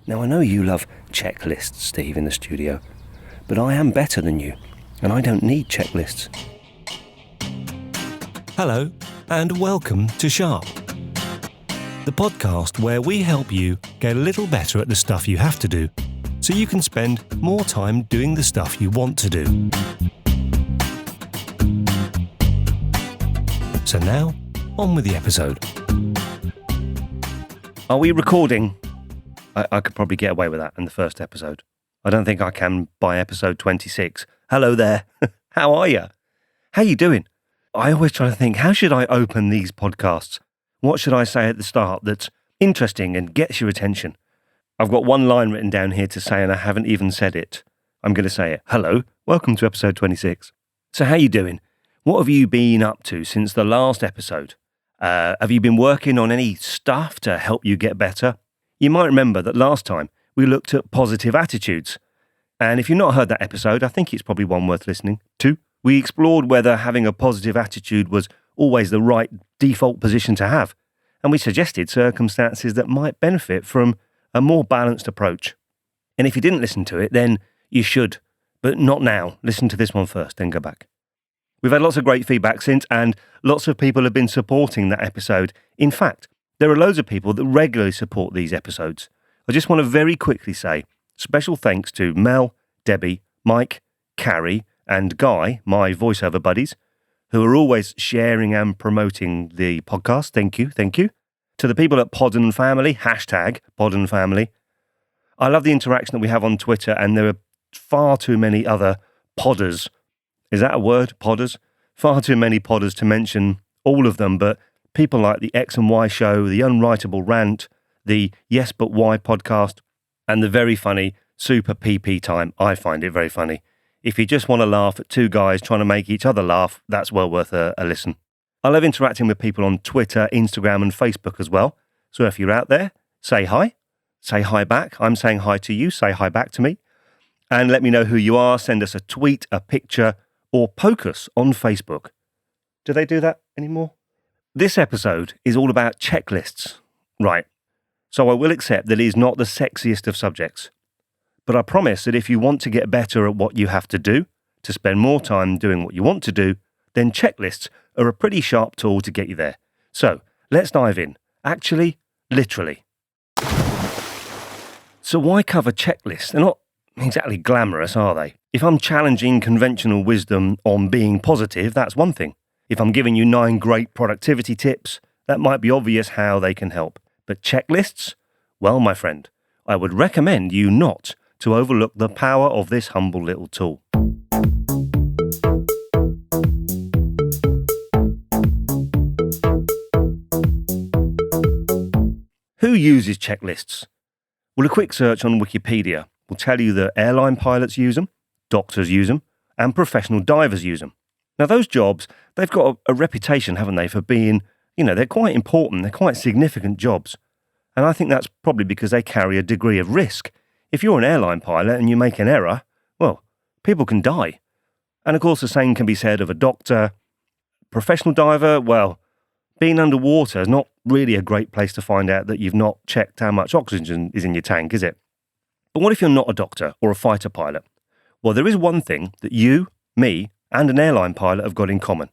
Now, I know you love checklists, Steve, in the studio, but I am better than you, and I don't need checklists. Hello, and welcome to Sharp, the podcast where we help you get a little better at the stuff you have to do, so you can spend more time doing the stuff you want to do. So now, on with the episode. Are we recording? I could probably get away with that in the first episode. I don't think I can by episode 26. Hello there. How are you? How you doing? I always try to think, how should I open these podcasts? What should I say at the start that's interesting and gets your attention? I've got one line written down here to say, and I haven't even said it. I'm going to say it. Hello, welcome to episode 26. So how you doing? What have you been up to since the last episode? Have you been working on any stuff to help you get better? You might remember that last time we looked at positive attitudes. And if you've not heard that episode, I think it's probably one worth listening to. We explored whether having a positive attitude was always the right default position to have. And we suggested circumstances that might benefit from a more balanced approach. And if you didn't listen to it, then you should. But not now. Listen to this one first, then go back. We've had lots of great feedback since, and lots of people have been supporting that episode. In fact, there are loads of people that regularly support these episodes. I just want to very quickly say special thanks to Mel, Debbie, Mike, Carrie, and Guy, my voiceover buddies, who are always sharing and promoting the podcast. Thank you. To the people at Podden Family, hashtag Podden Family. I love the interaction that we have on Twitter, and there are far too many other podders. Is that a word, podders? Far too many podders to mention all of them, but people like the X and Y Show, the Unwritable Rant, the Yes But Why podcast, and the very funny Super PP Time. I find it very funny. If you just want to laugh at two guys trying to make each other laugh, that's well worth a listen. I love interacting with people on Twitter, Instagram, and Facebook as well. So if you're out there, say hi. Say hi back. I'm saying hi to you. Say hi back to me. And let me know who you are. Send us a tweet, a picture, or poke us on Facebook. Do they do that anymore? This episode is all about checklists. Right. So I will accept that it is not the sexiest of subjects. But I promise that if you want to get better at what you have to do, to spend more time doing what you want to do, then checklists are a pretty sharp tool to get you there. So let's dive in. Actually, literally. So why cover checklists? They're not exactly glamorous, are they? If I'm challenging conventional wisdom on being positive, that's one thing. If I'm giving you 9 great productivity tips, that might be obvious how they can help. But checklists? Well, my friend, I would recommend you not to overlook the power of this humble little tool. Who uses checklists? Well, a quick search on Wikipedia will tell you that airline pilots use them, doctors use them, and professional divers use them. Now, those jobs, they've got a reputation, haven't they, for being, they're quite important, they're quite significant jobs. And I think that's probably because they carry a degree of risk. If you're an airline pilot and you make an error, well, people can die. And of course, the same can be said of a doctor. Professional diver, well, being underwater is not really a great place to find out that you've not checked how much oxygen is in your tank, is it? But what if you're not a doctor or a fighter pilot? Well, there is one thing that you, me, and an airline pilot have got in common.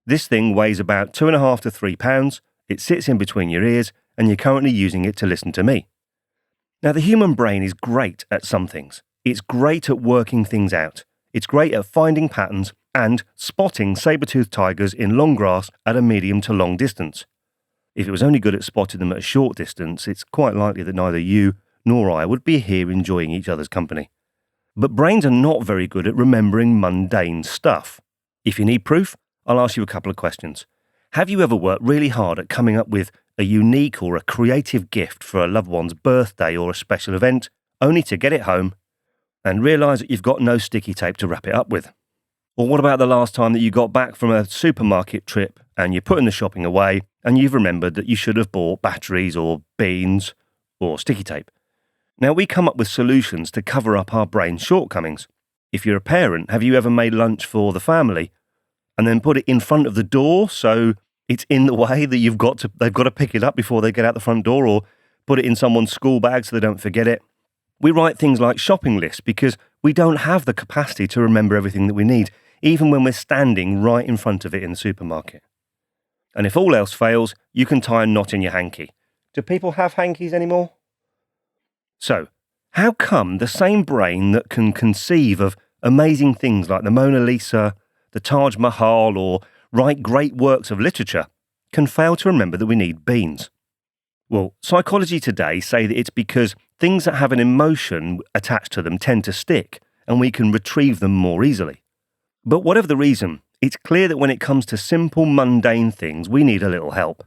This thing weighs about 2.5 to 3 pounds, it sits in between your ears, and you're currently using it to listen to me. Now, the human brain is great at some things. It's great at working things out. It's great at finding patterns and spotting saber-toothed tigers in long grass at a medium to long distance. If it was only good at spotting them at a short distance, it's quite likely that neither you nor I would be here enjoying each other's company. But brains are not very good at remembering mundane stuff. If you need proof, I'll ask you a couple of questions. Have you ever worked really hard at coming up with a unique or a creative gift for a loved one's birthday or a special event, only to get it home and realise that you've got no sticky tape to wrap it up with? Or what about the last time that you got back from a supermarket trip and you're putting the shopping away and you've remembered that you should have bought batteries or beans or sticky tape? Now, we come up with solutions to cover up our brain's shortcomings. If you're a parent, have you ever made lunch for the family and then put it in front of the door so it's in the way that they've got to pick it up before they get out the front door, or put it in someone's school bag so they don't forget it? We write things like shopping lists because we don't have the capacity to remember everything that we need, even when we're standing right in front of it in the supermarket. And if all else fails, you can tie a knot in your hanky. Do people have hankies anymore? So, how come the same brain that can conceive of amazing things like the Mona Lisa, the Taj Mahal, or write great works of literature, can fail to remember that we need beans? Well, Psychology Today say that it's because things that have an emotion attached to them tend to stick, and we can retrieve them more easily. But whatever the reason, it's clear that when it comes to simple, mundane things, we need a little help.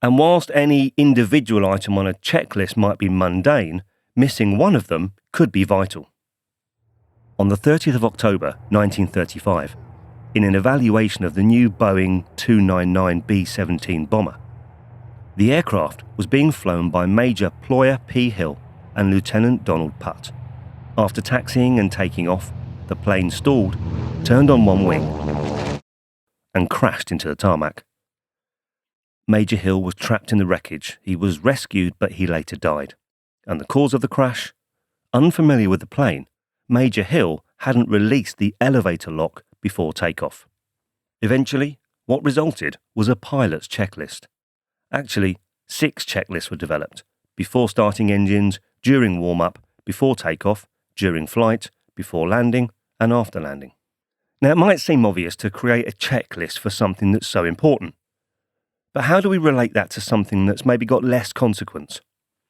And whilst any individual item on a checklist might be mundane, missing one of them could be vital. On the 30th of October 1935, in an evaluation of the new Boeing 299 B-17 bomber, the aircraft was being flown by Major Ployer P. Hill and Lieutenant Donald Putt. After taxiing and taking off, the plane stalled, turned on one wing, and crashed into the tarmac. Major Hill was trapped in the wreckage. He was rescued, but he later died. And the cause of the crash? Unfamiliar with the plane, Major Hill hadn't released the elevator lock before takeoff. Eventually, what resulted was a pilot's checklist. Actually, 6 checklists were developed: before starting engines, during warm-up, before takeoff, during flight, before landing, and after landing. Now, it might seem obvious to create a checklist for something that's so important. But how do we relate that to something that's maybe got less consequence?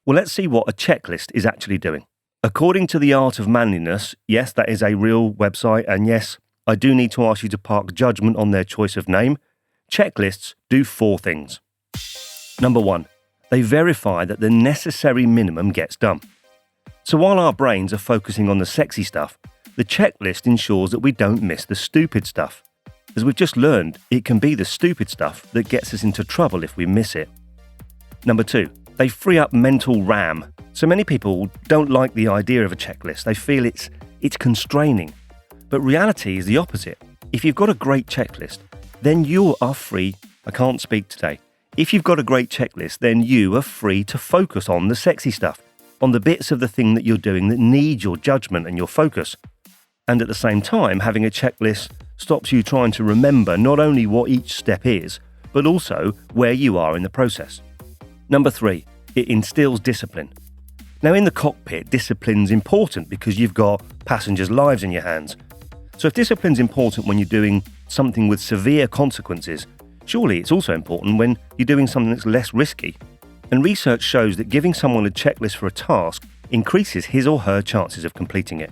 Well, let's see what a checklist is actually doing. According to The Art of Manliness, yes, that is a real website, and yes, I do need to ask you to park judgment on their choice of name. Checklists do 4 things. Number 1, they verify that the necessary minimum gets done. So while our brains are focusing on the sexy stuff, the checklist ensures that we don't miss the stupid stuff. As we've just learned, it can be the stupid stuff that gets us into trouble if we miss it. Number 2, they free up mental RAM. So many people don't like the idea of a checklist. They feel it's constraining. But reality is the opposite. If you've got a great checklist, then you are free. I can't speak today. If you've got a great checklist, then you are free to focus on the sexy stuff, on the bits of the thing that you're doing that need your judgment and your focus. And at the same time, having a checklist stops you trying to remember not only what each step is, but also where you are in the process. Number 3, it instills discipline. Now, in the cockpit, discipline's important because you've got passengers' lives in your hands. So if discipline's important when you're doing something with severe consequences, surely it's also important when you're doing something that's less risky. And research shows that giving someone a checklist for a task increases his or her chances of completing it.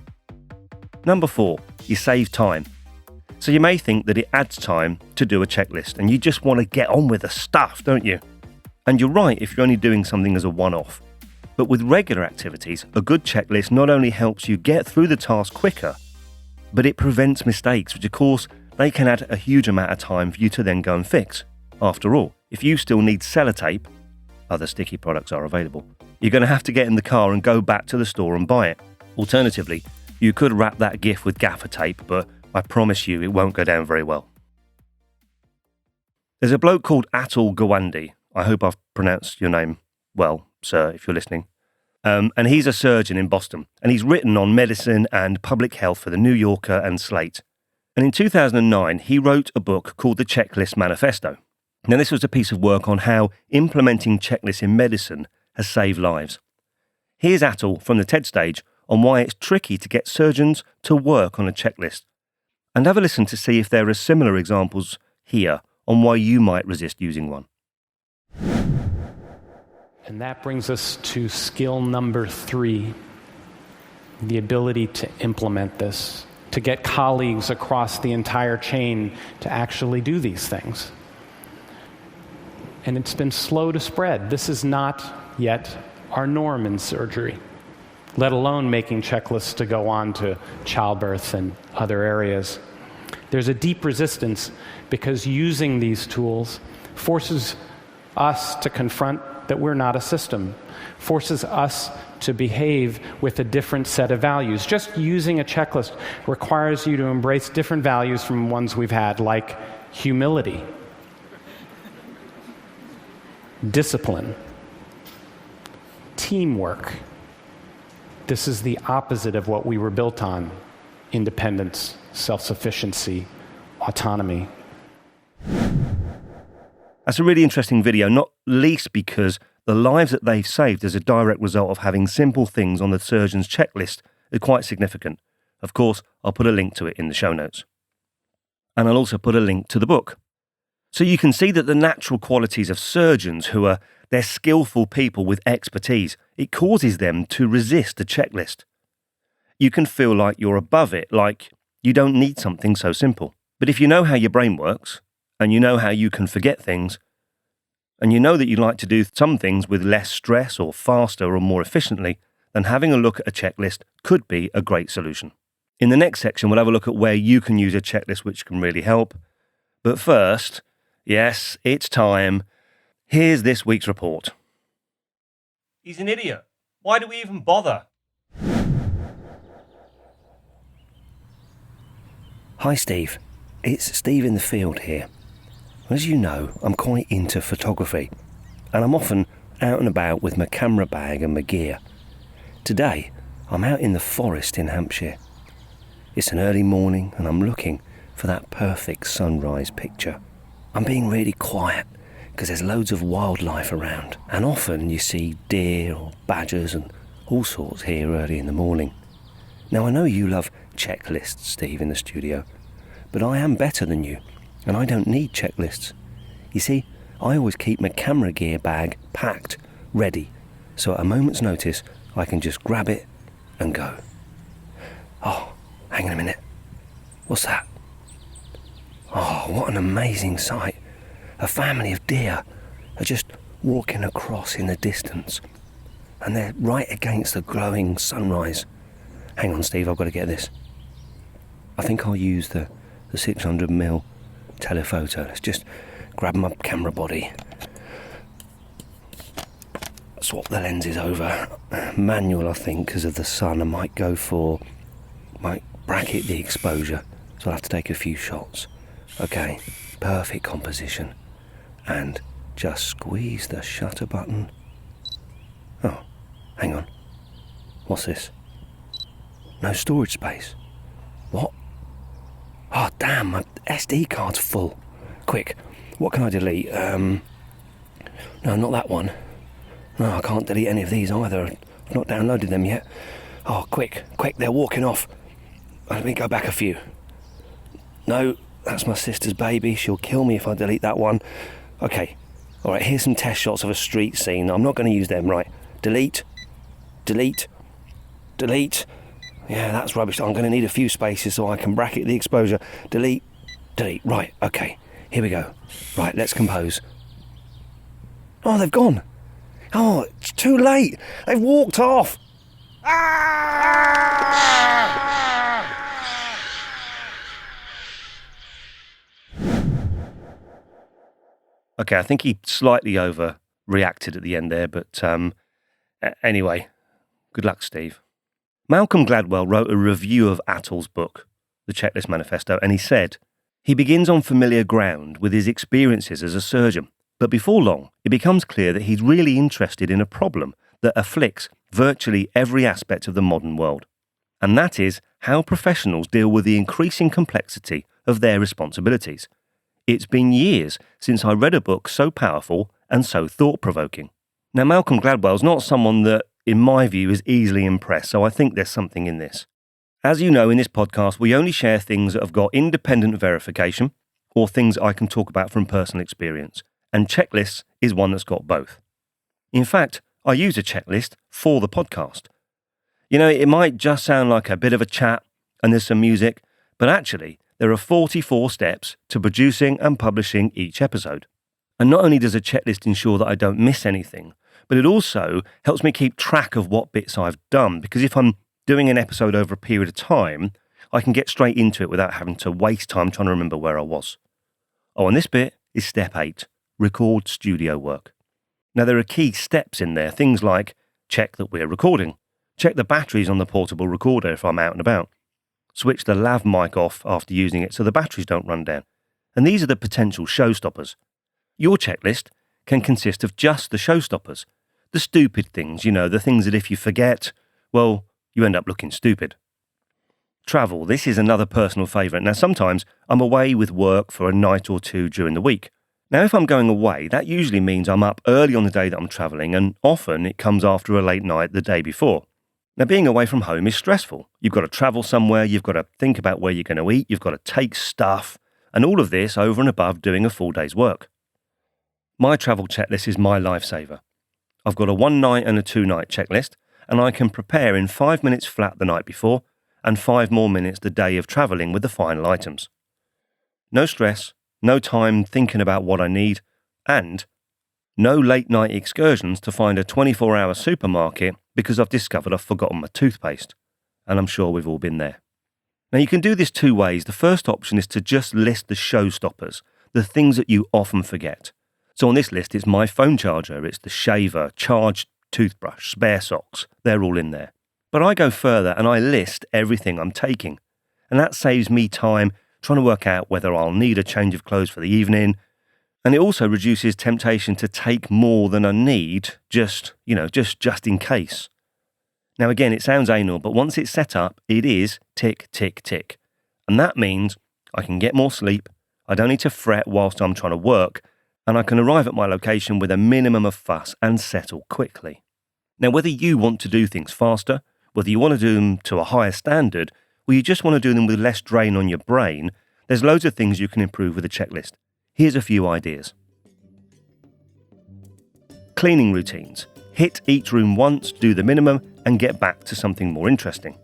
Number 4, you save time. So you may think that it adds time to do a checklist and you just want to get on with the stuff, don't you? And you're right if you're only doing something as a one-off. But with regular activities, a good checklist not only helps you get through the task quicker, but it prevents mistakes, which of course they can add a huge amount of time for you to then go and fix. After all, if you still need sellotape, other sticky products are available, you're going to have to get in the car and go back to the store and buy it. Alternatively, you could wrap that gift with gaffer tape, but I promise you it won't go down very well. There's a bloke called Atul Gawande. I hope I've pronounced your name well, sir, if you're listening. And he's a surgeon in Boston, and he's written on medicine and public health for the New Yorker and Slate. And in 2009, he wrote a book called The Checklist Manifesto. Now, this was a piece of work on how implementing checklists in medicine has saved lives. Here's Atul from the TED stage on why it's tricky to get surgeons to work on a checklist. And have a listen to see if there are similar examples here on why you might resist using one. And that brings us to skill number 3, the ability to implement this, to get colleagues across the entire chain to actually do these things. And it's been slow to spread. This is not yet our norm in surgery, let alone making checklists to go on to childbirth and other areas. There's a deep resistance because using these tools forces us to confront that we're not a system, forces us to behave with a different set of values. Just using a checklist requires you to embrace different values from ones we've had, like humility, discipline, teamwork, This is the opposite of what we were built on: independence, self-sufficiency, autonomy. That's a really interesting video, not least because the lives that they've saved as a direct result of having simple things on the surgeon's checklist are quite significant. Of course, I'll put a link to it in the show notes. And I'll also put a link to the book. So you can see that the natural qualities of surgeons, they're skillful people with expertise, it causes them to resist a checklist. You can feel like you're above it, like you don't need something so simple. But if you know how your brain works, and you know how you can forget things, and you know that you'd like to do some things with less stress or faster or more efficiently, then having a look at a checklist could be a great solution. In the next section, we'll have a look at where you can use a checklist which can really help. But first, yes, it's time. Here's this week's report. He's an idiot. Why do we even bother? Hi Steve, it's Steve in the field here. As you know, I'm quite into photography, and I'm often out and about with my camera bag and my gear. Today, I'm out in the forest in Hampshire. It's an early morning and I'm looking for that perfect sunrise picture. I'm being really quiet because there's loads of wildlife around, and often you see deer or badgers and all sorts here early in the morning. Now I know you love checklists, Steve, in the studio, but I am better than you, and I don't need checklists. You see, I always keep my camera gear bag packed, ready, so at a moment's notice I can just grab it and go. Oh, hang on a minute. What's that? Oh, what an amazing sight. A family of deer are just walking across in the distance, and they're right against the glowing sunrise. Hang on, Steve, I've got to get this. I think I'll use the 600mm telephoto. Let's just grab my camera body, swap the lenses over. Manual, I think, because of the sun. I might bracket the exposure, so I'll have to take a few shots. Okay, perfect composition. And just squeeze the shutter button. Oh, hang on. What's this? No storage space. What? Oh, damn, my SD card's full. Quick, what can I delete? No, not that one. No, I can't delete any of these either. I've not downloaded them yet. Oh, quick, they're walking off. Let me go back a few. No, that's my sister's baby. She'll kill me if I delete that one. Okay, all right, here's some test shots of a street scene. I'm not going to use them, right? Delete. Yeah, that's rubbish. I'm going to need a few spaces so I can bracket the exposure. Delete. Right, okay, here we go. Right, let's compose. Oh, they've gone. Oh, it's too late. They've walked off. Okay, I think he slightly overreacted at the end there, but anyway, good luck, Steve. Malcolm Gladwell wrote a review of Atul's book, The Checklist Manifesto, and he said, he begins on familiar ground with his experiences as a surgeon, but before long, it becomes clear that he's really interested in a problem that afflicts virtually every aspect of the modern world, and that is how professionals deal with the increasing complexity of their responsibilities. It's been years since I read a book so powerful and so thought-provoking. Now, Malcolm Gladwell's not someone that, in my view, is easily impressed, so I think there's something in this. As you know, in this podcast, we only share things that have got independent verification or things I can talk about from personal experience, and checklists is one that's got both. In fact, I use a checklist for the podcast. You know, it might just sound like a bit of a chat and there's some music, but actually, there are 44 steps to producing and publishing each episode. And not only does a checklist ensure that I don't miss anything, but it also helps me keep track of what bits I've done, because if I'm doing an episode over a period of time, I can get straight into it without having to waste time trying to remember where I was. Oh, and this bit is step 8, record studio work. Now, there are key steps in there, things like check that we're recording, check the batteries on the portable recorder if I'm out and about, switch the lav mic off after using it so the batteries don't run down. And these are the potential showstoppers. Your checklist can consist of just the showstoppers, the stupid things, you know, the things that if you forget, well, You end up looking stupid. Travel, this is another personal favourite. Now, sometimes I'm away with work for a night or two during the week. Now, if I'm going away, that usually means I'm up early on the day that I'm travelling, and often it comes after a late night the day before. Now, being away from home is stressful. You've got to travel somewhere, you've got to think about where you're going to eat, you've got to take stuff, and all of this over and above doing a full day's work. My travel checklist is my lifesaver. I've got a 1 night and a 2 night checklist, and I can prepare in 5 minutes flat the night before, and 5 more minutes the day of travelling with the final items. No stress, no time thinking about what I need, and no late night excursions to find a 24-hour supermarket because I've discovered I've forgotten my toothpaste. And I'm sure we've all been there. Now, you can do this 2 ways. The first option is to just list the showstoppers, the things that you often forget. So on this list, it's my phone charger, it's the shaver, charged toothbrush, spare socks. They're all in there. But I go further and I list everything I'm taking. And that saves me time trying to work out whether I'll need a change of clothes for the evening. And it also reduces temptation to take more than I need just in case. Now again, it sounds anal, but once it's set up, it is tick, tick, tick. And that means I can get more sleep, I don't need to fret whilst I'm trying to work, and I can arrive at my location with a minimum of fuss and settle quickly. Now, whether you want to do things faster, whether you want to do them to a higher standard, or you just want to do them with less drain on your brain, there's loads of things you can improve with a checklist. Here's a few ideas. Cleaning routines. Hit each room once, do the minimum, and get back to something more interesting.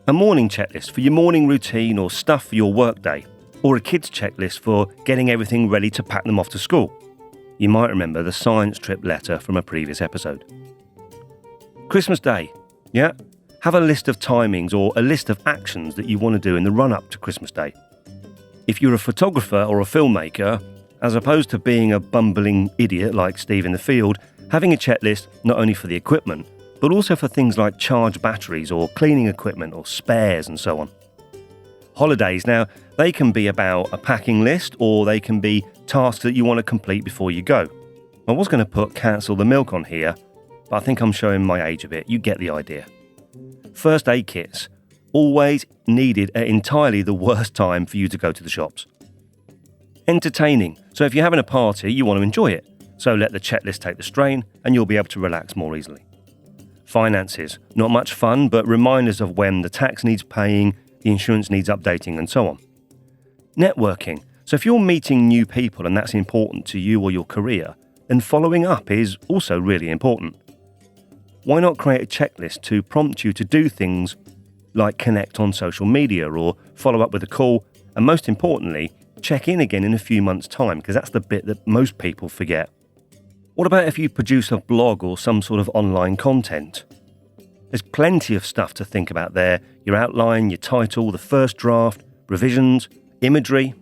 A morning checklist for your morning routine or stuff for your workday, or a kids checklist for getting everything ready to pack them off to school. You might remember the science trip letter from a previous episode. Christmas Day. Yeah? Have a list of timings or a list of actions that you want to do in the run-up to Christmas Day. If you're a photographer or a filmmaker, as opposed to being a bumbling idiot like Steve in the field, having a checklist not only for the equipment, but also for things like charged batteries or cleaning equipment or spares and so on. Holidays, now, they can be about a packing list or they can be tasks that you want to complete before you go. I was going to put cancel the milk on here, but I think I'm showing my age a bit. You get the idea. First aid kits, always needed at entirely the worst time for you to go to the shops. Entertaining, so if you're having a party, you want to enjoy it. So let the checklist take the strain and you'll be able to relax more easily. Finances, not much fun, but reminders of when the tax needs paying, the insurance needs updating and so on. Networking, so if you're meeting new people and that's important to you or your career, then following up is also really important. Why not create a checklist to prompt you to do things like connect on social media or follow up with a call, and most importantly, check in again in a few months' time, because that's the bit that most people forget. What about if you produce a blog or some sort of online content? There's plenty of stuff to think about there. Your outline, your title, the first draft, revisions, imagery.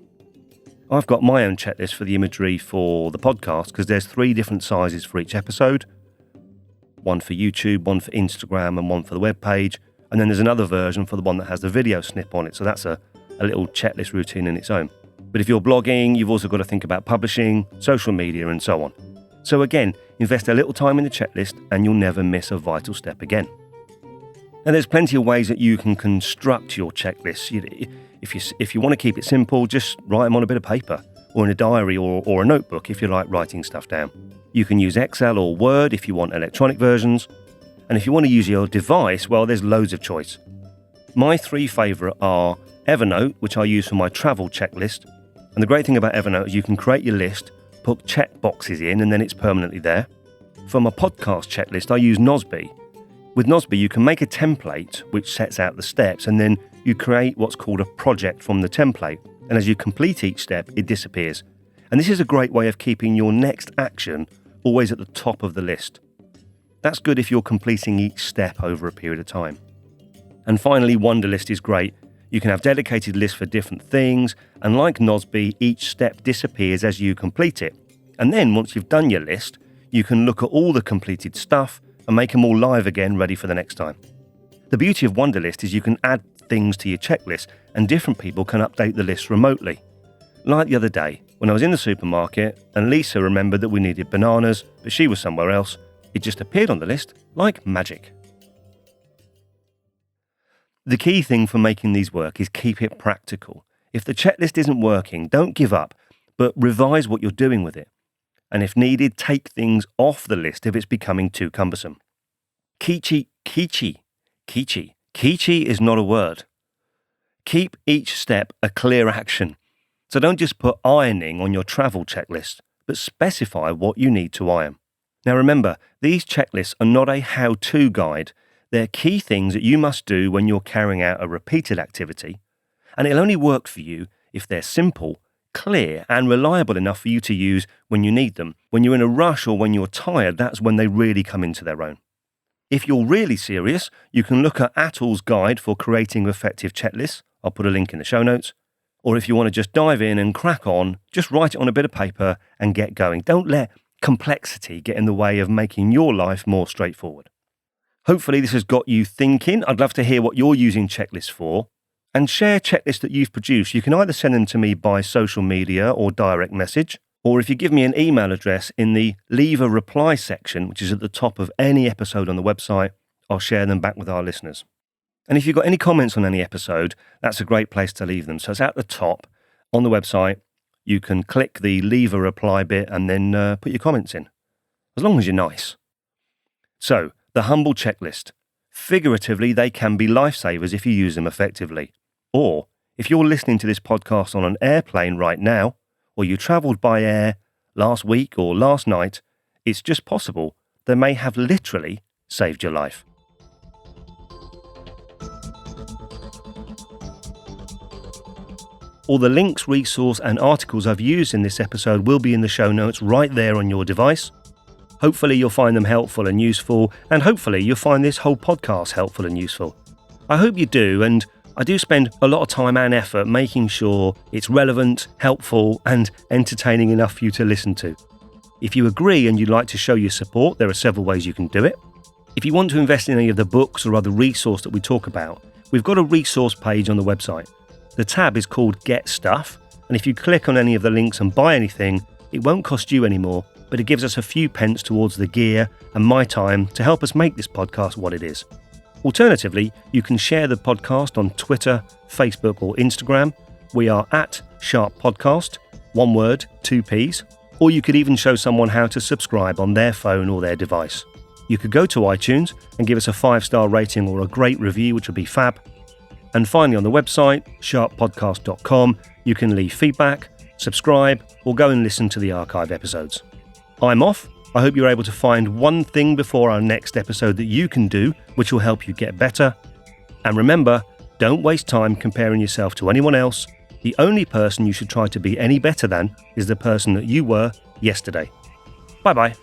I've got my own checklist for the imagery for the podcast because there's 3 different sizes for each episode. One for YouTube, one for Instagram, and one for the webpage. And then there's another version for the one that has the video snip on it. So that's a little checklist routine in its own. But if you're blogging, you've also got to think about publishing, social media, and so on. So again, invest a little time in the checklist and you'll never miss a vital step again. And there's plenty of ways that you can construct your checklist. If you want to keep it simple, just write them on a bit of paper or in a diary or a notebook if you like writing stuff down. You can use Excel or Word if you want electronic versions. And if you want to use your device, well, there's loads of choice. My 3 favourite are Evernote, which I use for my travel checklist. And the great thing about Evernote is you can create your list, put check boxes in, and then it's permanently there. For my podcast checklist, I use Nozbe. With Nozbe, you can make a template which sets out the steps, and then you create what's called a project from the template. And as you complete each step, it disappears. And this is a great way of keeping your next action always at the top of the list. That's good if you're completing each step over a period of time. And finally, Wunderlist is great. You can have dedicated lists for different things, and like Nozbe, each step disappears as you complete it. And then once you've done your list, you can look at all the completed stuff and make them all live again, ready for the next time. The beauty of Wunderlist is you can add things to your checklist, and different people can update the list remotely. Like the other day, when I was in the supermarket, and Lisa remembered that we needed bananas, but she was somewhere else, it just appeared on the list like magic. The key thing for making these work is keep it practical. If the checklist isn't working, don't give up, but revise what you're doing with it. And if needed, take things off the list if it's becoming too cumbersome. Kichi is not a word. Keep each step a clear action. So don't just put ironing on your travel checklist, but specify what you need to iron. Now remember, these checklists are not a how-to guide. They're key things that you must do when you're carrying out a repeated activity, and it'll only work for you if they're simple, clear, and reliable enough for you to use when you need them. When you're in a rush or when you're tired, that's when they really come into their own. If you're really serious, you can look at Atul's guide for creating effective checklists. I'll put a link in the show notes. Or if you want to just dive in and crack on, just write it on a bit of paper and get going. Don't let complexity get in the way of making your life more straightforward. Hopefully this has got you thinking. I'd love to hear what you're using checklists for. And share checklists that you've produced. You can either send them to me by social media or direct message, or if you give me an email address in the leave a reply section, which is at the top of any episode on the website, I'll share them back with our listeners. And if you've got any comments on any episode, that's a great place to leave them. So it's at the top on the website. You can click the leave a reply bit and then put your comments in, as long as you're nice. So, the humble checklist. Figuratively, they can be lifesavers if you use them effectively. Or, if you're listening to this podcast on an airplane right now, or you travelled by air last week or last night, it's just possible they may have literally saved your life. All the links, resource and articles I've used in this episode will be in the show notes right there on your device. Hopefully you'll find them helpful and useful, and hopefully you'll find this whole podcast helpful and useful. I hope you do, and I do spend a lot of time and effort making sure it's relevant, helpful, and entertaining enough for you to listen to. If you agree and you'd like to show your support, there are several ways you can do it. If you want to invest in any of the books or other resource that we talk about, we've got a resource page on the website. The tab is called Get Stuff, and if you click on any of the links and buy anything, it won't cost you any more, but it gives us a few pence towards the gear and my time to help us make this podcast what it is. Alternatively, you can share the podcast on Twitter, Facebook or Instagram. We are at Sharp Podcast, one word, 2 Ps, or you could even show someone how to subscribe on their phone or their device. You could go to iTunes and give us a 5-star rating or a great review, which would be fab. And finally on the website, sharppodcast.com, you can leave feedback, subscribe, or go and listen to the archive episodes. I'm off. I hope you're able to find one thing before our next episode that you can do, which will help you get better. And remember, don't waste time comparing yourself to anyone else. The only person you should try to be any better than is the person that you were yesterday. Bye-bye.